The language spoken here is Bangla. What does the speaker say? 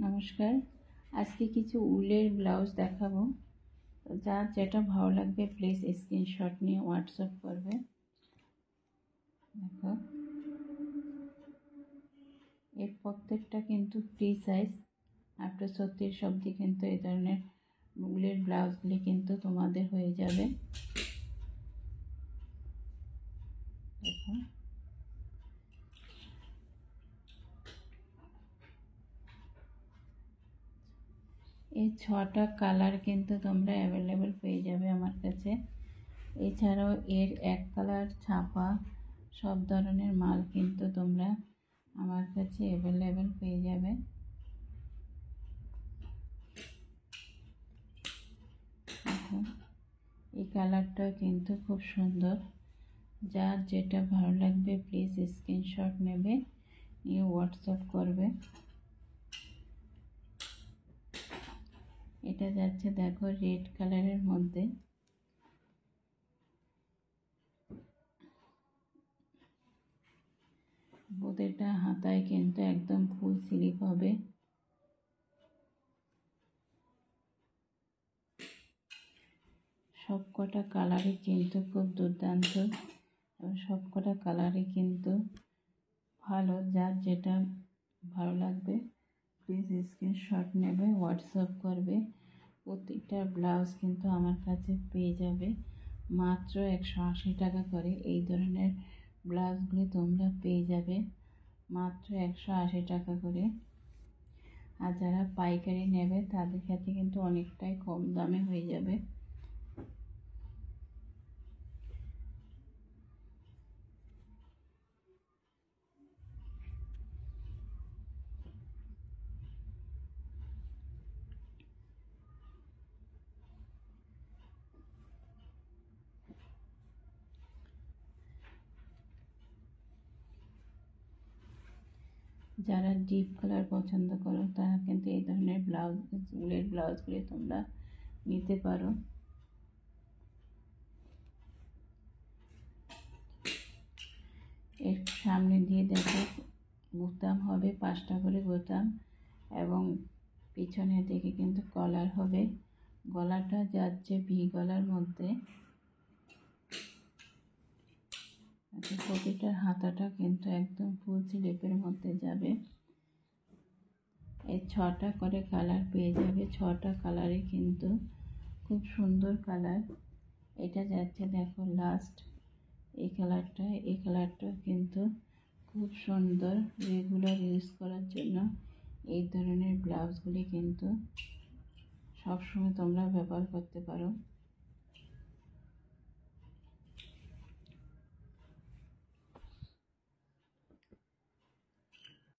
নমস্কার। আজকে কিছু উলের ব্লাউজ দেখাবো। তো যার যেটা ভালো লাগবে প্লিজ স্ক্রিনশট নিয়ে হোয়াটসঅ্যাপ করবে। দেখো, এর প্রত্যেকটা কিন্তু ফ্রি সাইজ। আফটার 36 অবধি কিন্তু এই ধরনের উলের ব্লাউজগুলি কিন্তু তোমাদের হয়ে যাবে। দেখো, এই 6টা কালার কিন্তু তোমরা অ্যাভেলেবেল পেয়ে যাবে আমার কাছে। এছাড়াও এর এক কালার ছাপা সব ধরনের মাল কিন্তু তোমরা আমার কাছে অ্যাভেলেবেল পেয়ে যাবে। এই কালারটা কিন্তু খুব সুন্দর। যার যেটা ভালো লাগবে প্লিজ স্ক্রিনশট নেবে, নিয়ে হোয়াটসঅ্যাপ করবে। এটা যাচ্ছে দেখো রেড কালারের মধ্যে। প্রতিটা হাতায় কিন্তু একদম ফুল স্লিপ হবে। সবকটা কালারই কিন্তু খুব দুর্দান্ত এবং সবকটা কালারই কিন্তু ভালো। যার যেটা ভালো লাগবে প্লিজ স্ক্রিনশট নেবে, হোয়াটসঅ্যাপ করবে। প্রত্যেকটা ব্লাউজ কিন্তু আমার কাছে পেয়ে যাবে মাত্র 180 টাকা করে। এই ধরনের ব্লাউজগুলি তোমরা পেয়ে যাবে মাত্র 180 টাকা করে। আর যারা পাইকারি নেবে তাদের কাছে কিন্তু অনেকটাই কম দামে হয়ে যাবে। যারা ডিপ কালার পছন্দ করো তারা কিন্তু এই ধরনের ব্লাউজ, উলের ব্লাউজগুলি তোমরা নিতে পারো। এর সামনে দিয়ে দেখো বোতাম হবে, 5টা করে বোতাম, এবং পিছনে দিকে কিন্তু কলার হবে। গলাটা যাচ্ছে ভি গলার মধ্যে। প্রতিটা হাতাটা কিন্তু একদম ফুল স্লিপের মধ্যে যাবে। এই 6টা করে কালার পেয়ে যাবে। 6টা কালারই কিন্তু খুব সুন্দর কালার। এটা যাচ্ছে দেখো লাস্ট এই কালারটা কিন্তু খুব সুন্দর। রেগুলার ইউজ করার জন্য এই ধরনের ব্লাউজগুলি কিন্তু সবসময় তোমরা ব্যবহার করতে পারো।